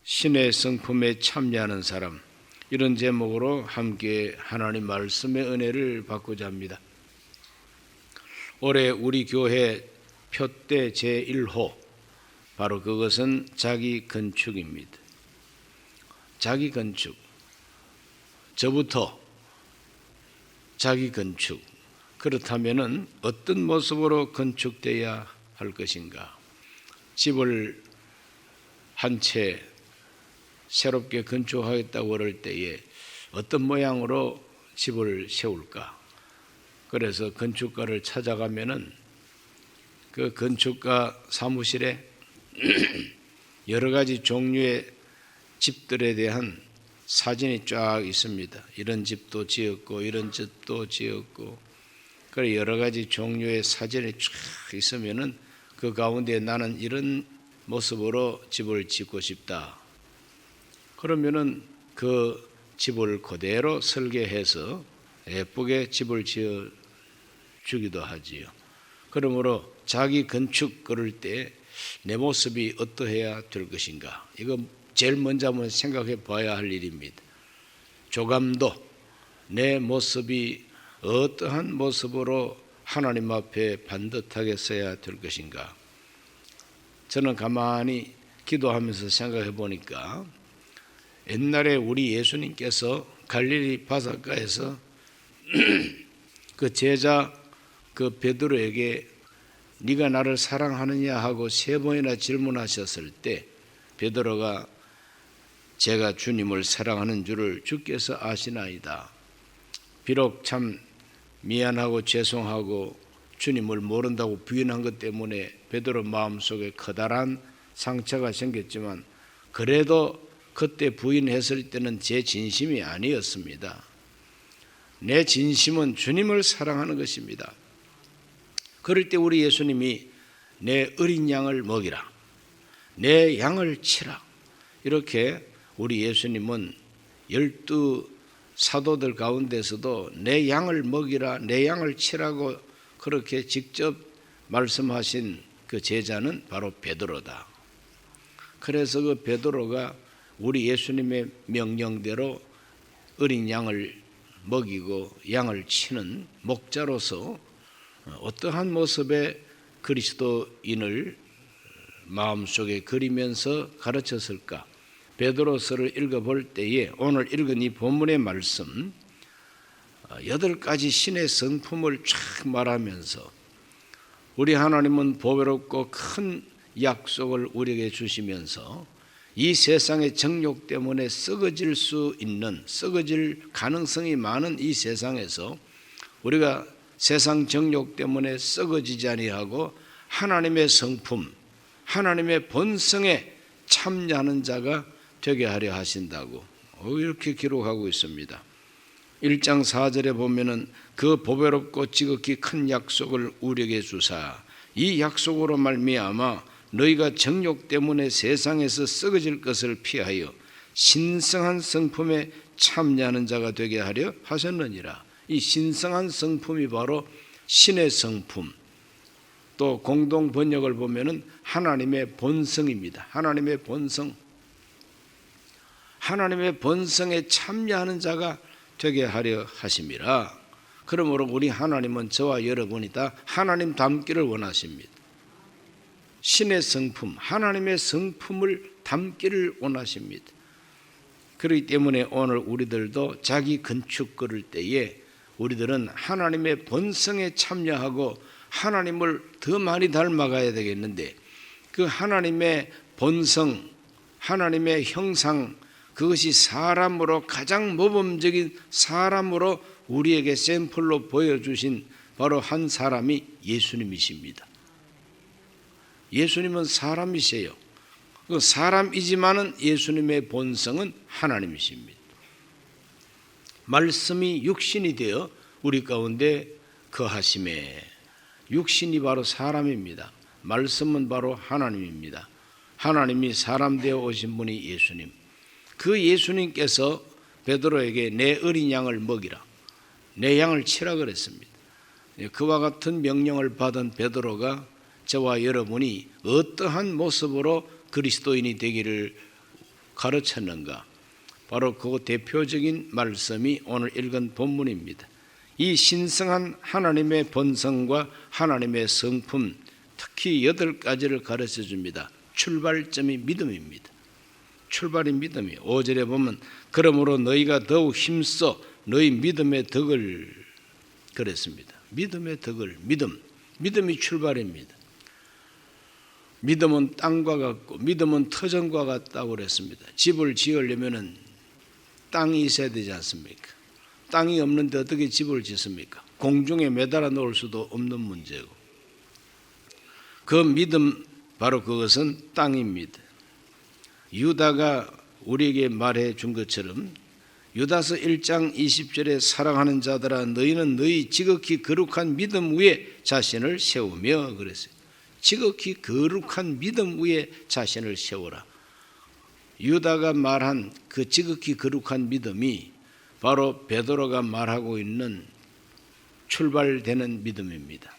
신의 성품에 참여하는 사람, 이런 제목으로 함께 하나님 말씀의 은혜를 받고자 합니다. 올해 우리 교회 표대 제1호, 바로 그것은 자기 건축입니다. 자기 건축, 저부터 자기 건축. 그렇다면 어떤 모습으로 건축되어야 할 것인가? 집을 한 채 새롭게 건축하겠다고 그럴 때에 어떤 모양으로 집을 세울까? 그래서 건축가를 찾아가면은 그 건축가 사무실에 여러 가지 종류의 집들에 대한 사진이 쫙 있습니다. 이런 집도 지었고 이런 집도 지었고, 그래 여러 가지 종류의 사진이 쫙 있으면은 그 가운데 나는 이런 모습으로 집을 짓고 싶다. 그러면은 그 집을 그대로 설계해서 예쁘게 집을 지어 주기도 하지요. 그러므로 자기 건축 그럴 때 내 모습이 어떠해야 될 것인가? 이거 제일 먼저 한번 생각해 봐야 할 일입니다. 조감도 내 모습이 어떠한 모습으로 하나님 앞에 반듯하게 서야 될 것인가? 저는 가만히 기도하면서 생각해 보니까 옛날에 우리 예수님께서 갈릴리 바닷가에서 그 제자 그 베드로에게 네가 나를 사랑하느냐 하고 3번이나 질문하셨을 때 베드로가 제가 주님을 사랑하는 줄을 주께서 아시나이다. 비록 참 미안하고 죄송하고 주님을 모른다고 부인한 것 때문에 베드로 마음속에 커다란 상처가 생겼지만, 그래도 그때 부인했을 때는 제 진심이 아니었습니다. 내 진심은 주님을 사랑하는 것입니다. 그럴 때 우리 예수님이 내 어린 양을 먹이라, 내 양을 치라, 이렇게 우리 예수님은 12 사도들 가운데서도 내 양을 먹이라, 내 양을 치라고 그렇게 직접 말씀하신 그 제자는 바로 베드로다. 그래서 그 베드로가 우리 예수님의 명령대로 어린 양을 먹이고 양을 치는 목자로서 어떠한 모습의 그리스도인을 마음속에 그리면서 가르쳤을까? 베드로서를 읽어볼 때에 오늘 읽은 이 본문의 말씀 8가지 신의 성품을 쫙 말하면서 우리 하나님은 보배롭고 큰 약속을 우리에게 주시면서 이 세상의 정욕 때문에 썩어질 수 있는, 썩어질 가능성이 많은 이 세상에서 우리가 세상 정욕 때문에 썩어지지 아니하고 하나님의 성품, 하나님의 본성에 참여하는 자가 되게 하려 하신다고 이렇게 기록하고 있습니다. 1장 4절에 보면은 그 보배롭고 지극히 큰 약속을 우리에게 주사 이 약속으로 말미암아 너희가 정욕 때문에 세상에서 썩어질 것을 피하여 신성한 성품에 참여하는 자가 되게 하려 하셨느니라. 이 신성한 성품이 바로 신의 성품, 또 공동 번역을 보면은 하나님의 본성입니다. 하나님의 본성, 하나님의 본성에 참여하는 자가 되게 하려 하심이라. 그러므로 우리 하나님은 저와 여러분이 다 하나님 닮기를 원하십니다. 신의 성품, 하나님의 성품을 담기를 원하십니다. 그렇기 때문에 오늘 우리들도 자기 건축 그릴 때에 우리들은 하나님의 본성에 참여하고 하나님을 더 많이 닮아가야 되겠는데, 그 하나님의 본성, 하나님의 형상, 그것이 사람으로 가장 모범적인 사람으로 우리에게 샘플로 보여주신 바로 한 사람이 예수님이십니다. 예수님은 사람이세요. 그 사람이지만은 예수님의 본성은 하나님이십니다. 말씀이 육신이 되어 우리 가운데 거하심에, 육신이 바로 사람입니다. 말씀은 바로 하나님입니다. 하나님이 사람 되어 오신 분이 예수님. 그 예수님께서 베드로에게 내 어린 양을 먹이라, 내 양을 치라 그랬습니다. 그와 같은 명령을 받은 베드로가 저와 여러분이 어떠한 모습으로 그리스도인이 되기를 가르쳤는가? 바로 그 대표적인 말씀이 오늘 읽은 본문입니다. 이 신성한 하나님의 본성과 하나님의 성품, 특히 8가지를 가르쳐 줍니다. 출발점이 믿음입니다. 출발이 믿음이에요. 5절에 보면 그러므로 너희가 더욱 힘써 너희 믿음의 덕을 그랬습니다. 믿음의 덕을, 믿음이 출발입니다. 믿음은 땅과 같고 믿음은 터전과 같다고 그랬습니다. 집을 지으려면 땅이 있어야 되지 않습니까? 땅이 없는데 어떻게 집을 짓습니까? 공중에 매달아 놓을 수도 없는 문제고, 그 믿음, 바로 그것은 땅입니다. 유다가 우리에게 말해 준 것처럼 유다서 1장 20절에 사랑하는 자들아 너희는 너희 지극히 거룩한 믿음 위에 자신을 세우며 그랬어요. 지극히 거룩한 믿음 위에 자신을 세워라. 유다가 말한 그 지극히 거룩한 믿음이 바로 베드로가 말하고 있는 출발되는 믿음입니다.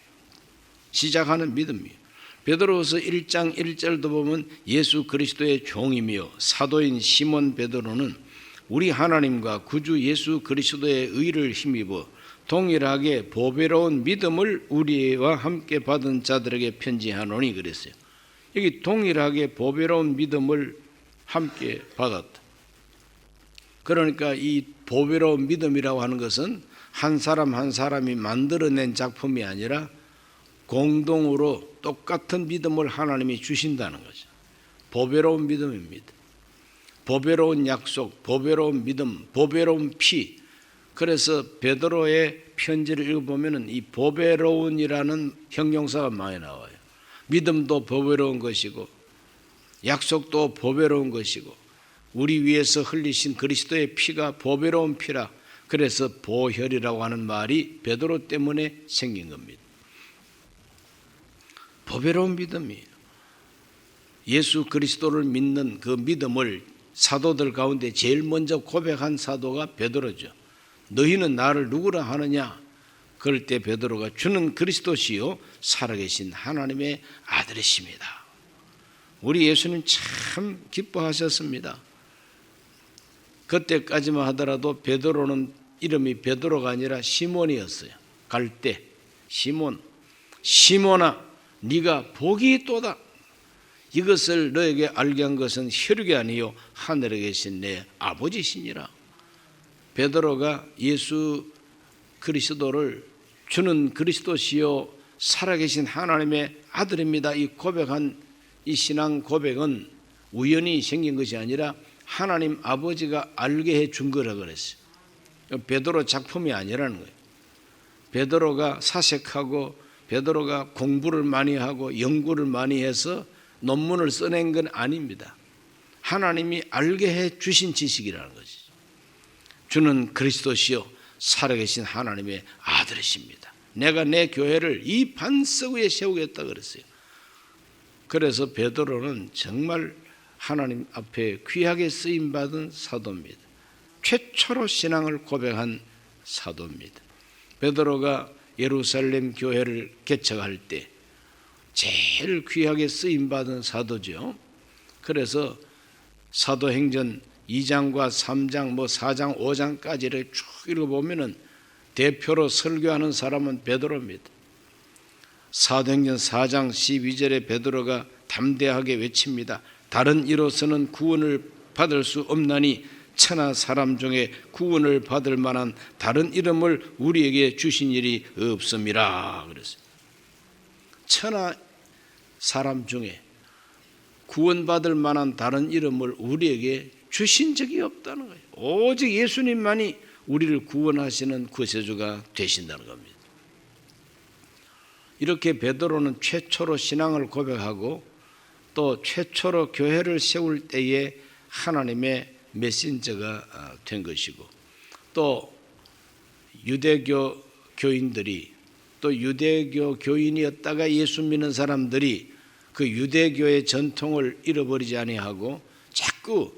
시작하는 믿음이에요. 베드로후서 1장 1절도 보면 예수 그리스도의 종이며 사도인 시몬 베드로는 우리 하나님과 구주 예수 그리스도의 의를 힘입어 동일하게 보배로운 믿음을 우리와 함께 받은 자들에게 편지하노니 그랬어요. 여기 동일하게 보배로운 믿음을 함께 받았다. 그러니까 이 보배로운 믿음이라고 하는 것은 한 사람 한 사람이 만들어낸 작품이 아니라 공동으로 똑같은 믿음을 하나님이 주신다는 거죠. 보배로운 믿음입니다. 보배로운 약속, 보배로운 믿음, 보배로운 피. 그래서 베드로의 편지를 읽어보면 이 보배로운이라는 형용사가 많이 나와요. 믿음도 보배로운 것이고 약속도 보배로운 것이고 우리 위해서 흘리신 그리스도의 피가 보배로운 피라. 그래서 보혈이라고 하는 말이 베드로 때문에 생긴 겁니다. 보배로운 믿음이에요. 예수 그리스도를 믿는 그 믿음을 사도들 가운데 제일 먼저 고백한 사도가 베드로죠. 너희는 나를 누구라 하느냐? 그럴 때 베드로가 주는 그리스도시요 살아계신 하나님의 아들이십니다. 우리 예수님 참 기뻐하셨습니다. 그때까지만 하더라도 베드로는 이름이 베드로가 아니라 시몬이었어요. 갈 때 시몬아 네가 복이 있도다. 이것을 너에게 알게 한 것은 혈육이 아니요 하늘에 계신 내 아버지시니라. 베드로가 예수 그리스도를 주는 그리스도시요 살아계신 하나님의 아들입니다. 이 고백한 이 신앙 고백은 우연히 생긴 것이 아니라 하나님 아버지가 알게 해준 거라 그랬어요. 베드로 작품이 아니라는 거예요. 베드로가 사색하고 베드로가 공부를 많이 하고 연구를 많이 해서 논문을 써낸 건 아닙니다. 하나님이 알게 해 주신 지식이라는 것이죠. 주는 그리스도시요 살아계신 하나님의 아들이십니다. 내가 내 교회를 이 반석 위에 세우겠다 그랬어요. 그래서 베드로는 정말 하나님 앞에 귀하게 쓰임받은 사도입니다. 최초로 신앙을 고백한 사도입니다. 베드로가 예루살렘 교회를 개척할 때 제일 귀하게 쓰임받은 사도죠. 그래서 사도행전 2장과 3장, 4장, 5장까지를 쭉 읽어보면 대표로 설교하는 사람은 베드로입니다. 사도행전 4장 12절에 베드로가 담대하게 외칩니다. 다른 이로서는 구원을 받을 수 없나니 천하 사람 중에 구원을 받을 만한 다른 이름을 우리에게 주신 일이 없음이라 그랬어요. 천하 사람 중에 구원받을 만한 다른 이름을 우리에게 주신 적이 없다는 거예요. 오직 예수님만이 우리를 구원하시는 구세주가 되신다는 겁니다. 이렇게 베드로는 최초로 신앙을 고백하고 또 최초로 교회를 세울 때에 하나님의 메신저가 된 것이고, 또 유대교 교인들이 또 유대교 교인이었다가 예수 믿는 사람들이 그 유대교의 전통을 잃어버리지 아니하고 자꾸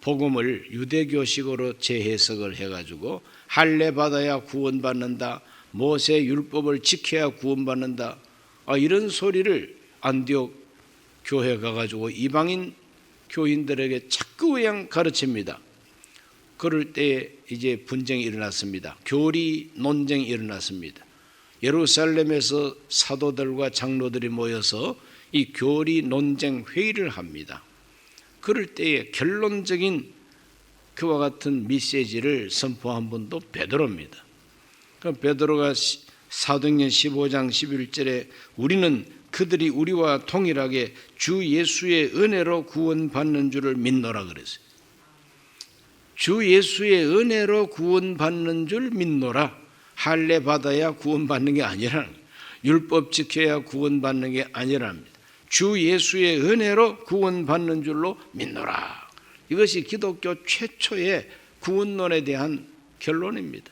복음을 유대교식으로 재해석을 해가지고 할례 받아야 구원받는다, 모세 율법을 지켜야 구원받는다, 이런 소리를 안디옥 교회 가가지고 이방인 교인들에게 자꾸 그냥 가르칩니다. 그럴 때 이제 분쟁이 일어났습니다. 교리 논쟁이 일어났습니다. 예루살렘에서 사도들과 장로들이 모여서 이 교리 논쟁 회의를 합니다. 그럴 때에 결론적인 그와 같은 메시지를 선포한 분도 베드로입니다. 그럼 베드로가 사도행전 15장 11절에 우리는 그들이 우리와 동일하게 주 예수의 은혜로 구원받는 줄을 믿노라 그랬어요. 주 예수의 은혜로 구원받는 줄 믿노라. 할례 받아야 구원받는 게 아니라, 율법 지켜야 구원받는 게 아니랍니다. 주 예수의 은혜로 구원받는 줄로 믿노라. 이것이 기독교 최초의 구원론에 대한 결론입니다.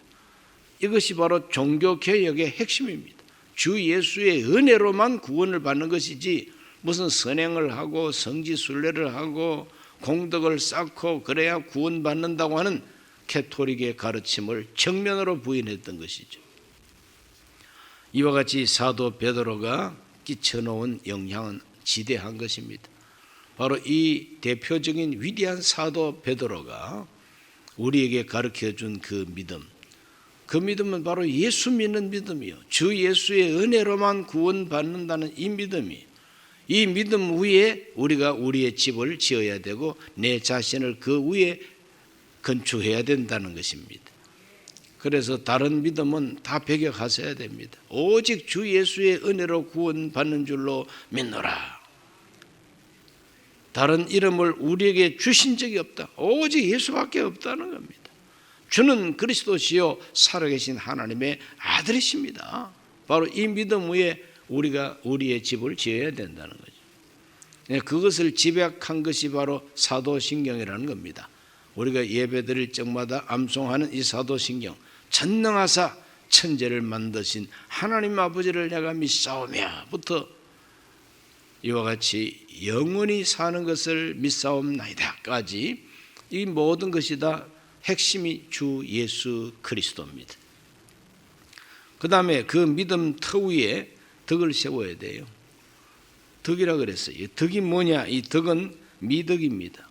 이것이 바로 종교개혁의 핵심입니다. 주 예수의 은혜로만 구원을 받는 것이지 무슨 선행을 하고 성지순례를 하고 공덕을 쌓고 그래야 구원받는다고 하는 캐토릭의 가르침을 정면으로 부인했던 것이죠. 이와 같이 사도 베드로가 끼쳐놓은 영향은 지대한 것입니다. 바로 이 대표적인 위대한 사도 베드로가 우리에게 가르쳐준 그 믿음은 바로 예수 믿는 믿음이요, 주 예수의 은혜로만 구원받는다는 이 믿음이, 이 믿음 위에 우리가 우리의 집을 지어야 되고 내 자신을 그 위에 건축해야 된다는 것입니다. 그래서 다른 믿음은 다 배격하셔야 됩니다. 오직 주 예수의 은혜로 구원받는 줄로 믿노라. 다른 이름을 우리에게 주신 적이 없다. 오직 예수밖에 없다는 겁니다. 주는 그리스도시요 살아계신 하나님의 아들이십니다. 바로 이 믿음 위에 우리가 우리의 집을 지어야 된다는 거죠. 그것을 집약한 것이 바로 사도신경이라는 겁니다. 우리가 예배드릴 적마다 암송하는 이 사도신경, 전능하사 천재를 만드신 하나님 아버지를 내가 믿사오며부터 이와 같이 영원히 사는 것을 믿사옵나이다까지, 이 모든 것이 다 핵심이 주 예수 그리스도입니다. 그 다음에 그 믿음 터 위에 덕을 세워야 돼요. 덕이라 그랬어요. 덕이 뭐냐? 이 덕은 미덕입니다.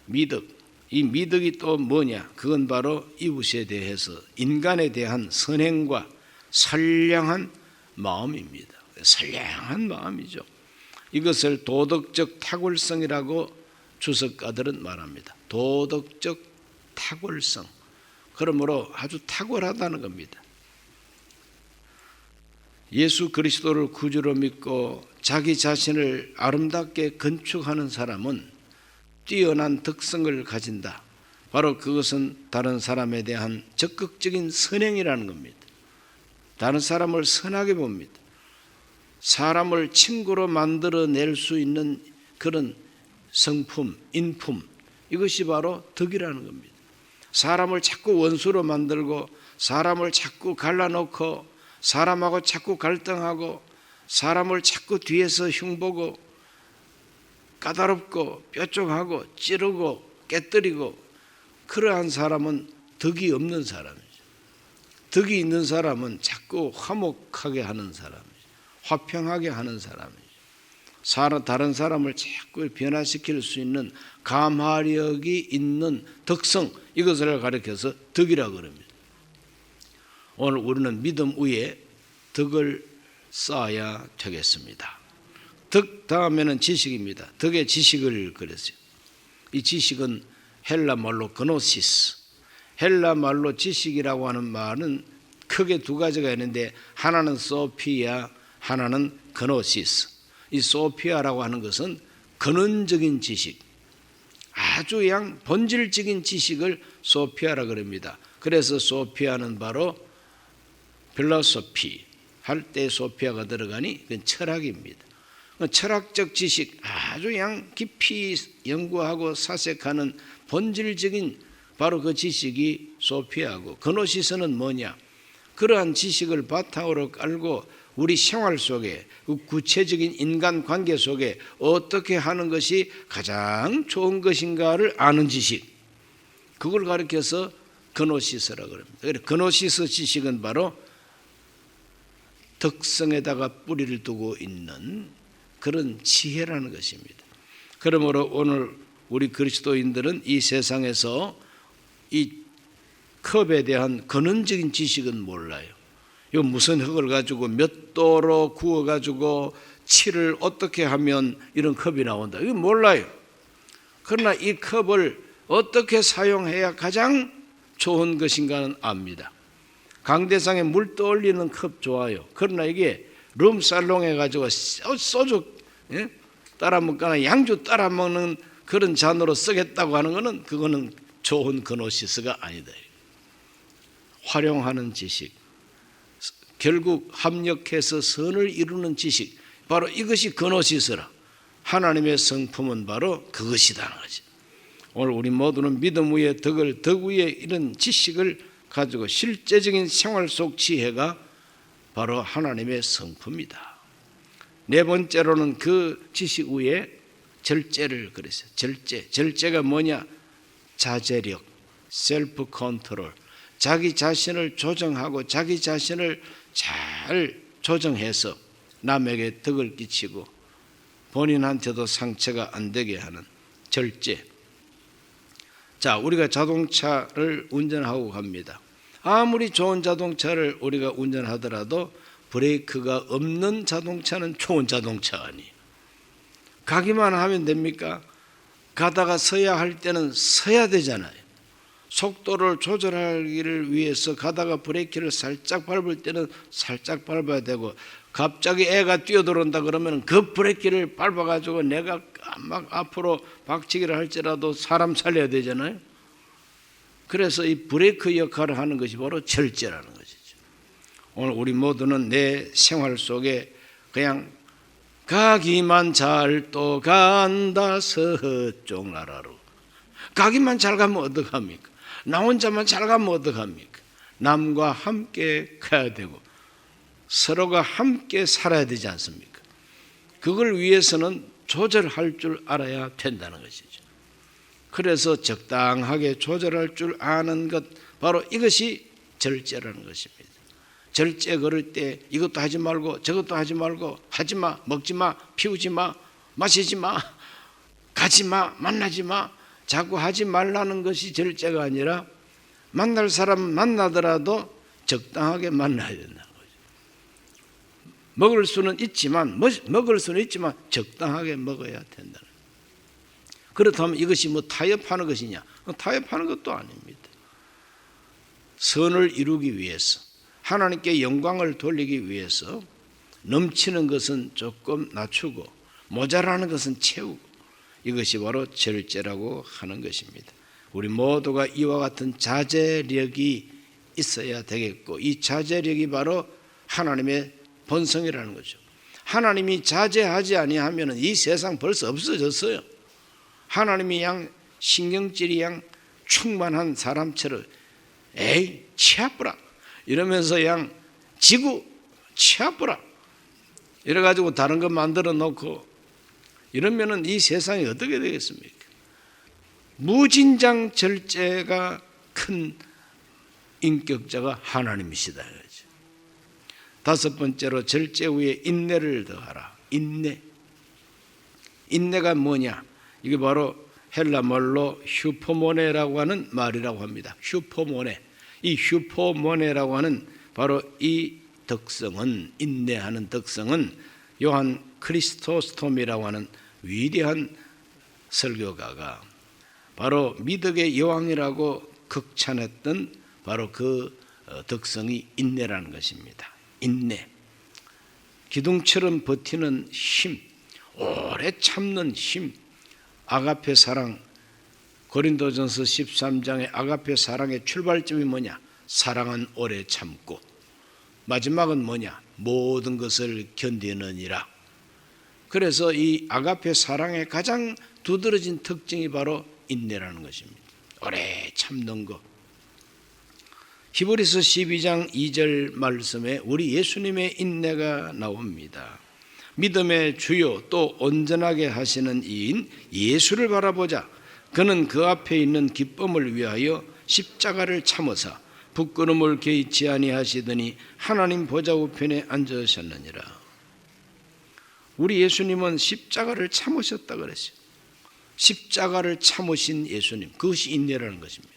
미덕. 이 미덕이 또 뭐냐? 그건 바로 이웃에 대해서 인간에 대한 선행과 선량한 마음입니다. 선량한 마음이죠. 이것을 도덕적 탁월성이라고 주석가들은 말합니다. 도덕적 탁월성. 그러므로 아주 탁월하다는 겁니다. 예수 그리스도를 구주로 믿고 자기 자신을 아름답게 건축하는 사람은 뛰어난 덕성을 가진다. 바로 그것은 다른 사람에 대한 적극적인 선행이라는 겁니다. 다른 사람을 선하게 봅니다. 사람을 친구로 만들어낼 수 있는 그런 성품, 인품, 이것이 바로 덕이라는 겁니다. 사람을 자꾸 원수로 만들고 사람을 자꾸 갈라놓고 사람하고 자꾸 갈등하고 사람을 자꾸 뒤에서 흉보고 까다롭고 뾰족하고 찌르고 깨뜨리고, 그러한 사람은 덕이 없는 사람이죠. 덕이 있는 사람은 자꾸 화목하게 하는 사람이죠. 화평하게 하는 사람이죠. 다른 사람을 자꾸 변화시킬 수 있는 감화력이 있는 덕성, 이것을 가리켜서 덕이라고 합니다. 오늘 우리는 믿음 위에 덕을 쌓아야 되겠습니다. 덕 다음에는 지식입니다. 덕의 지식을 그랬어요. 이 지식은 헬라 말로 그노시스. 헬라 말로 지식이라고 하는 말은 크게 두 가지가 있는데, 하나는 소피아, 하나는 그노시스. 이 소피아라고 하는 것은 근원적인 지식, 아주 그냥 본질적인 지식을 소피아라 그럽니다. 그래서 소피아는 바로 필로소피 할 때 소피아가 들어가니 그건 철학입니다. 철학적 지식, 아주 그냥 깊이 연구하고 사색하는 본질적인 바로 그 지식이 소피아고, 그노시스는 뭐냐? 그러한 지식을 바탕으로 깔고 우리 생활 속에, 그 구체적인 인간관계 속에 어떻게 하는 것이 가장 좋은 것인가를 아는 지식, 그걸 가리켜서 그노시스라고 합니다. 그노시스 지식은 바로 덕성에다가 뿌리를 두고 있는 그런 지혜라는 것입니다. 그러므로 오늘 우리 그리스도인들은 이 세상에서 이 컵에 대한 근원적인 지식은 몰라요. 이거 무슨 흙을 가지고 몇 도로 구워가지고 칠을 어떻게 하면 이런 컵이 나온다, 이거 몰라요. 그러나 이 컵을 어떻게 사용해야 가장 좋은 것인가는 압니다. 강대상에 물 떠올리는 컵 좋아요. 그러나 이게 룸살롱 해가지고 소주 따라 먹거나 양주 따라 먹는 그런 잔으로 쓰겠다고 하는 것은 그거는 좋은 그노시스가 아니다. 활용하는 지식, 결국 합력해서 선을 이루는 지식, 바로 이것이 그노시스라. 하나님의 성품은 바로 그것이라는 거지. 오늘 우리 모두는 믿음 위에 덕을, 덕 위에 이런 지식을 가지고 실제적인 생활 속 지혜가 바로 하나님의 성품이다. 네 번째로는 그 지식 위에 절제를 그랬어요. 절제가 뭐냐? 자제력, 셀프 컨트롤, 자기 자신을 조정하고 자기 자신을 잘 조정해서 남에게 덕을 끼치고 본인한테도 상처가 안 되게 하는 절제. 자, 우리가 자동차를 운전하고 갑니다. 아무리 좋은 자동차를 우리가 운전하더라도 브레이크가 없는 자동차는 좋은 자동차가 아니에요. 가기만 하면 됩니까? 가다가 서야 할 때는 서야 되잖아요. 속도를 조절하기를 위해서 가다가 브레이크를 살짝 밟을 때는 살짝 밟아야 되고, 갑자기 애가 뛰어들어온다 그러면 그 브레이크를 밟아가지고 내가 막 앞으로 박치기를 할지라도 사람 살려야 되잖아요. 그래서 이 브레이크 역할을 하는 것이 바로 절제라는 것이죠. 오늘 우리 모두는 내 생활 속에 그냥 가기만 잘 또 간다 서쪽 나라로, 가기만 잘 가면 어떡합니까? 나 혼자만 잘 가면 어떡합니까? 남과 함께 가야 되고 서로가 함께 살아야 되지 않습니까? 그걸 위해서는 조절할 줄 알아야 된다는 것이죠. 그래서 적당하게 조절할 줄 아는 것, 바로 이것이 절제라는 것입니다. 절제 걸을 때 이것도 하지 말고 저것도 하지 말고, 하지 마, 먹지 마, 피우지 마, 마시지 마, 가지 마, 만나지 마, 자꾸 하지 말라는 것이 절제가 아니라 만날 사람 만나더라도 적당하게 만나야 된다는 거죠. 먹을 수는 있지만 적당하게 먹어야 된다는 거죠. 그렇다면 이것이 뭐 타협하는 것이냐? 타협하는 것도 아닙니다. 선을 이루기 위해서, 하나님께 영광을 돌리기 위해서 넘치는 것은 조금 낮추고 모자라는 것은 채우고, 이것이 바로 절제라고 하는 것입니다. 우리 모두가 이와 같은 자제력이 있어야 되겠고, 이 자제력이 바로 하나님의 본성이라는 거죠. 하나님이 자제하지 아니하면 이 세상 벌써 없어졌어요. 하나님이 양 신경질이 양 충만한 사람처럼 에이 치아뿌라 이러면서 양 지구 치아뿌라 이래가지고 다른 거 만들어 놓고 이러면은 이 세상이 어떻게 되겠습니까? 무진장 절제가 큰 인격자가 하나님이시다. 다섯 번째로 절제 위에 인내를 더하라. 인내가 뭐냐? 이게 바로 헬라 말로 휴포모네라고 하는 말이라고 합니다. 휴포모네. 이 휴포모네라고 하는 바로 이 덕성은, 인내하는 덕성은 요한 크리스토스톰이라고 하는 위대한 설교가가 바로 미덕의 여왕이라고 극찬했던 바로 그 덕성이 인내라는 것입니다. 인내, 기둥처럼 버티는 힘, 오래 참는 힘, 아가페 사랑. 고린도전서 13장의 아가페 사랑의 출발점이 뭐냐? 사랑은 오래 참고, 마지막은 뭐냐? 모든 것을 견디느니라. 그래서 이 아가페 사랑의 가장 두드러진 특징이 바로 인내라는 것입니다. 오래 참는 것. 히브리서 12장 2절 말씀에 우리 예수님의 인내가 나옵니다. 믿음의 주요 또 온전하게 하시는 이인 예수를 바라보자. 그는 그 앞에 있는 기쁨을 위하여 십자가를 참으사 부끄러움을 개의치 아니하시더니 하나님 보좌 우편에 앉으셨느니라. 우리 예수님은 십자가를 참으셨다 그랬어요. 십자가를 참으신 예수님, 그것이 인내라는 것입니다.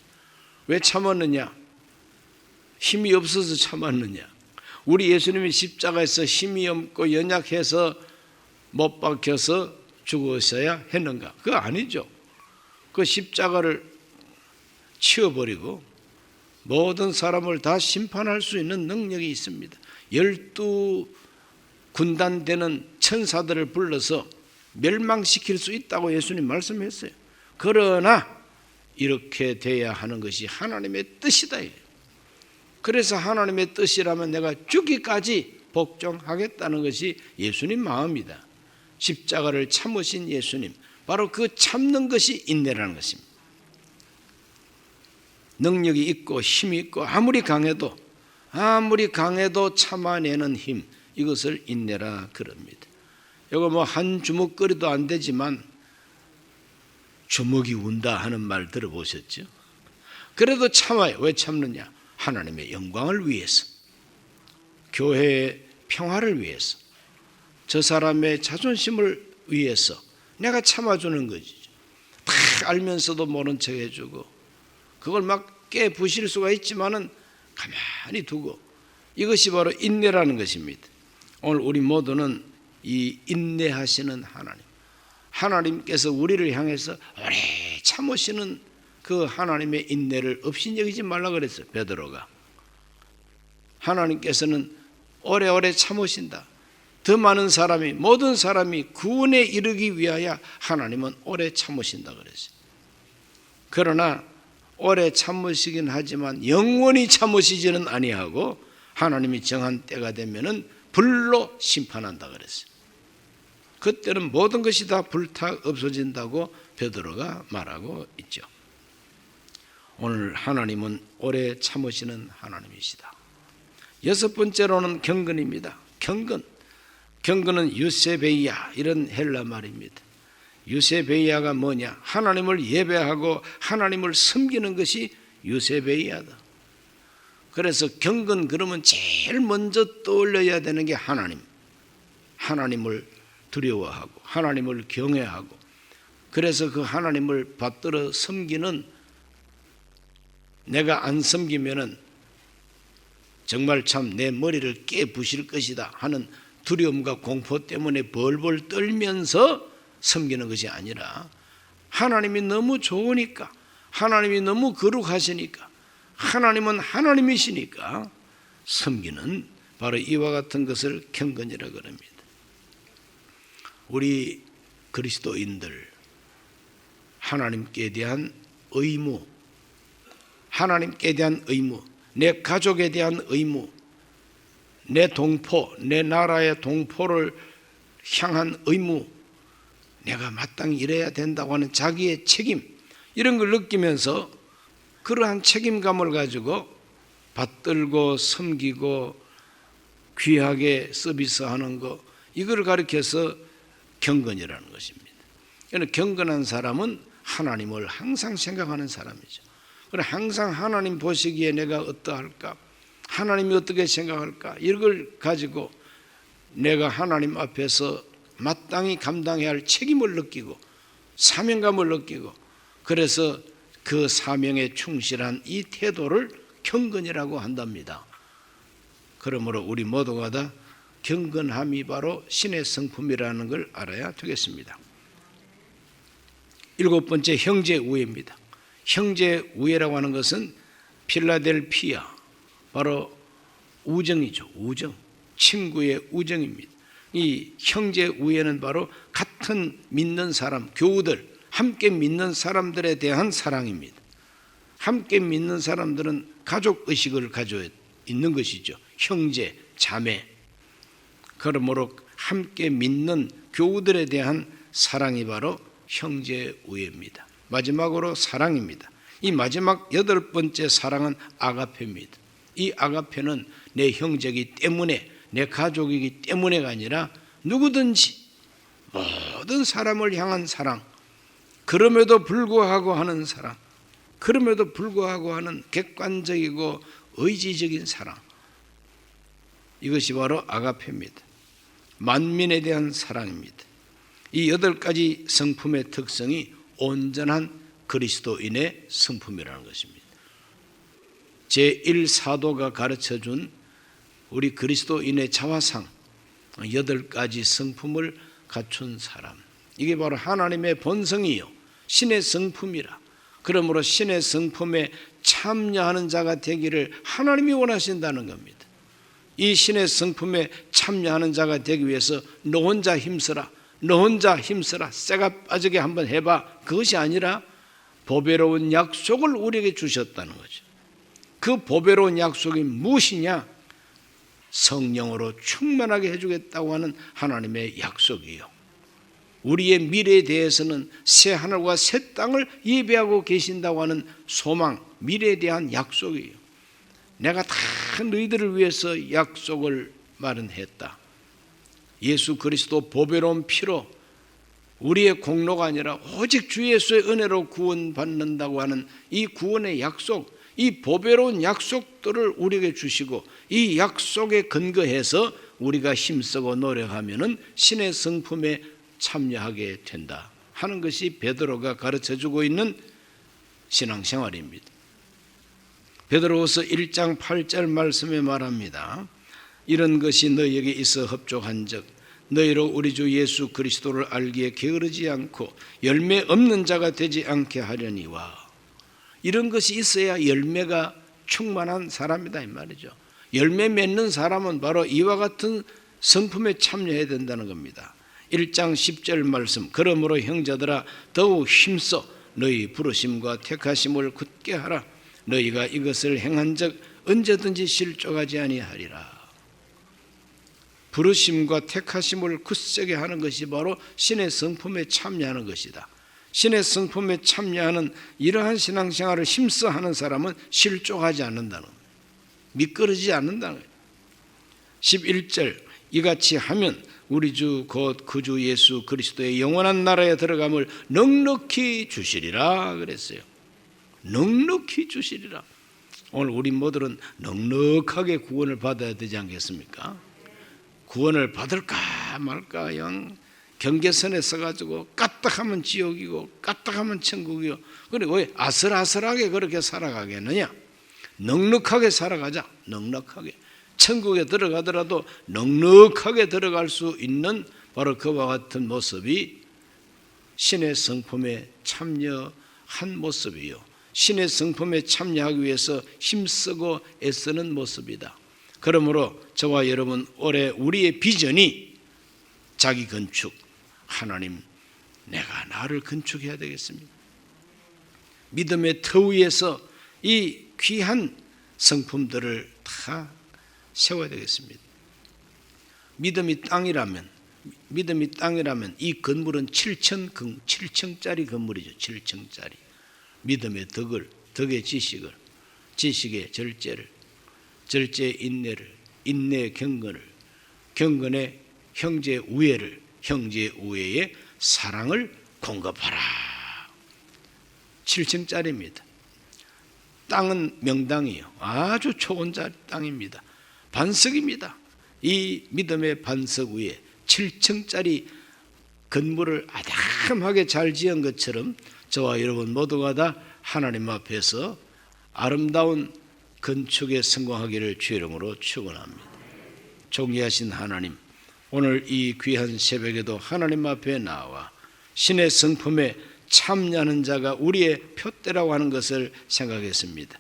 왜 참았느냐? 힘이 없어서 참았느냐? 우리 예수님이 십자가에서 힘이 없고 연약해서 못 박혀서 죽으셔야 했는가? 그거 아니죠. 그 십자가를 치워버리고 모든 사람을 다 심판할 수 있는 능력이 있습니다. 12군단 되는 천사들을 불러서 멸망시킬 수 있다고 예수님 말씀했어요. 그러나 이렇게 돼야 하는 것이 하나님의 뜻이다. 그래서 하나님의 뜻이라면 내가 죽기까지 복종하겠다는 것이 예수님 마음이다. 십자가를 참으신 예수님, 바로 그 참는 것이 인내라는 것입니다. 능력이 있고 힘이 있고 아무리 강해도 참아내는 힘, 이것을 인내라 그럽니다. 이거 뭐 한 주먹거리도 안 되지만 주먹이 운다 하는 말 들어보셨죠? 그래도 참아요. 왜 참느냐? 하나님의 영광을 위해서, 교회의 평화를 위해서, 저 사람의 자존심을 위해서 내가 참아주는 거지. 다 알면서도 모른 척 해주고 그걸 막 깨부실 수가 있지만은 가만히 두고, 이것이 바로 인내라는 것입니다. 오늘 우리 모두는 이 인내하시는 하나님께서 우리를 향해서 오래 참으시는 그 하나님의 인내를 없이 여기지 말라 그랬어요. 베드로가. 하나님께서는 오래오래 참으신다. 더 많은 사람이, 모든 사람이 구원에 이르기 위하여 하나님은 오래 참으신다 그랬어요. 그러나 오래 참으시긴 하지만 영원히 참으시지는 아니하고 하나님이 정한 때가 되면은 불로 심판한다 그랬어요. 그때는 모든 것이 다 불타 없어진다고 베드로가 말하고 있죠. 오늘 하나님은 오래 참으시는 하나님이시다. 여섯 번째로는 경건입니다. 경건은 유세베이아, 이런 헬라 말입니다. 유세베이아가 뭐냐? 하나님을 예배하고 하나님을 섬기는 것이 유세베이아다. 그래서 경건 그러면 제일 먼저 떠올려야 되는 게 하나님을 두려워하고 하나님을 경외하고, 그래서 그 하나님을 받들어 섬기는, 내가 안 섬기면은 정말 참 내 머리를 깨부실 것이다 하는 두려움과 공포 때문에 벌벌 떨면서 섬기는 것이 아니라, 하나님이 너무 좋으니까, 하나님이 너무 거룩하시니까, 하나님은 하나님이시니까 섬기는, 바로 이와 같은 것을 경건이라 그럽니다. 우리 그리스도인들 하나님께 대한 의무, 내 가족에 대한 의무, 내 동포, 내 나라의 동포를 향한 의무, 내가 마땅히 이래야 된다고 하는 자기의 책임, 이런 걸 느끼면서 그러한 책임감을 가지고 받들고 섬기고 귀하게 서비스하는 것, 이걸 가리켜서 경건이라는 것입니다. 그러니까 경건한 사람은 하나님을 항상 생각하는 사람이죠. 그래서 항상 하나님 보시기에 내가 어떠할까, 하나님이 어떻게 생각할까, 이걸 가지고 내가 하나님 앞에서 마땅히 감당해야 할 책임을 느끼고 사명감을 느끼고, 그래서 그 사명에 충실한 이 태도를 경건이라고 한답니다. 그러므로 우리 모두가 다 경건함이 바로 신의 성품이라는 걸 알아야 되겠습니다. 일곱 번째, 형제우애입니다. 형제우애라고 하는 것은 필라델피아, 바로 우정이죠. 우정, 친구의 우정입니다. 이 형제우애는 바로 같은 믿는 사람, 교우들, 함께 믿는 사람들에 대한 사랑입니다. 함께 믿는 사람들은 가족의식을 가지고 있는 것이죠. 형제, 자매. 그러므로 함께 믿는 교우들에 대한 사랑이 바로 형제우애입니다. 마지막으로 사랑입니다. 이 마지막 여덟 번째 사랑은 아가페입니다. 이 아가페는 내 형제이기 때문에, 내 가족이기 때문에가 아니라 누구든지 모든 사람을 향한 사랑, 그럼에도 불구하고 하는 사랑, 그럼에도 불구하고 하는 객관적이고 의지적인 사랑, 이것이 바로 아가페입니다. 만민에 대한 사랑입니다. 이 여덟 가지 성품의 특성이 온전한 그리스도인의 성품이라는 것입니다. 제1사도가 가르쳐준 우리 그리스도인의 자화상 8가지 성품을 갖춘 사람, 이게 바로 하나님의 본성이요 신의 성품이라. 그러므로 신의 성품에 참여하는 자가 되기를 하나님이 원하신다는 겁니다. 이 신의 성품에 참여하는 자가 되기 위해서 너 혼자 힘쓰라, 너 혼자 힘쓰라, 쇠가 빠지게 한번 해봐, 그것이 아니라 보배로운 약속을 우리에게 주셨다는 거죠. 그 보배로운 약속이 무엇이냐? 성령으로 충만하게 해주겠다고 하는 하나님의 약속이요, 우리의 미래에 대해서는 새 하늘과 새 땅을 예배하고 계신다고 하는 소망, 미래에 대한 약속이에요. 내가 다 너희들을 위해서 약속을 마련했다. 예수 그리스도 보배로운 피로 우리의 공로가 아니라 오직 주 예수의 은혜로 구원받는다고 하는 이 구원의 약속, 이 보배로운 약속들을 우리에게 주시고 이 약속에 근거해서 우리가 힘쓰고 노력하면은 신의 성품에 참여하게 된다 하는 것이 베드로가 가르쳐주고 있는 신앙생활입니다. 베드로후서 1장 8절 말씀에 말합니다. 이런 것이 너희에게 있어 흡족한즉 너희로 우리 주 예수 그리스도를 알기에 게으르지 않고 열매 없는 자가 되지 않게 하려니와. 이런 것이 있어야 열매가 충만한 사람이다 이 말이죠. 열매 맺는 사람은 바로 이와 같은 성품에 참여해야 된다는 겁니다. 1장 10절 말씀, 그러므로 형제들아 더욱 힘써 너희 부르심과 택하심을 굳게 하라. 너희가 이것을 행한 적 언제든지 실족하지 아니하리라. 부르심과 택하심을 굳세게 하는 것이 바로 신의 성품에 참여하는 것이다. 신의 성품에 참여하는 이러한 신앙생활을 힘써 하는 사람은 실족하지 않는다는 거예요. 미끄러지지 않는다는 거예요. 11절, 이같이 하면 우리 주 곧 그 주 예수 그리스도의 영원한 나라에 들어감을 넉넉히 주시리라 그랬어요. 넉넉히 주시리라. 오늘 우리 모두는 넉넉하게 구원을 받아야 되지 않겠습니까? 구원을 받을까 말까 영 경계선에 서가지고 까딱하면 지옥이고 까딱하면 천국이고, 그래 왜 아슬아슬하게 그렇게 살아가겠느냐? 넉넉하게 살아가자. 넉넉하게 천국에 들어가더라도 넉넉하게 들어갈 수 있는 바로 그와 같은 모습이 신의 성품에 참여한 모습이요, 신의 성품에 참여하기 위해서 힘쓰고 애쓰는 모습이다. 그러므로 저와 여러분 올해 우리의 비전이 자기 건축, 하나님 내가 나를 건축해야 되겠습니다. 믿음의 터 위에서 이 귀한 성품들을 다 세워야 되겠습니다. 믿음이 땅이라면 이 건물은 7층짜리 건물이죠. 7층짜리 믿음의 덕의 지식의 절제의 인내의 경건의 형제의 우애의 사랑을 공급하라. 7층짜리입니다. 땅은 명당이요, 아주 좋은 땅입니다. 반석입니다. 이 믿음의 반석 위에 7층짜리 건물을 아담하게 잘 지은 것처럼 저와 여러분 모두가 다 하나님 앞에서 아름다운 건축에 성공하기를 주의 이름으로 축원합니다. 존귀하신 하나님, 오늘 이 귀한 새벽에도 하나님 앞에 나와 신의 성품에 참여하는 자가 우리의 표대라고 하는 것을 생각했습니다.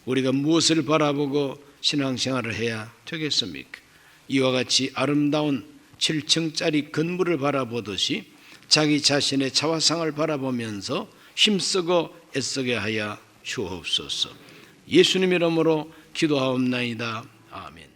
우리가 무엇을 바라보고 신앙생활을 해야 되겠습니까? 이와 같이 아름다운 7층짜리 건물을 바라보듯이 자기 자신의 자화상을 바라보면서 힘쓰고 애쓰게 하여 주옵소서. 예수님 이름으로 기도하옵나이다. 아멘.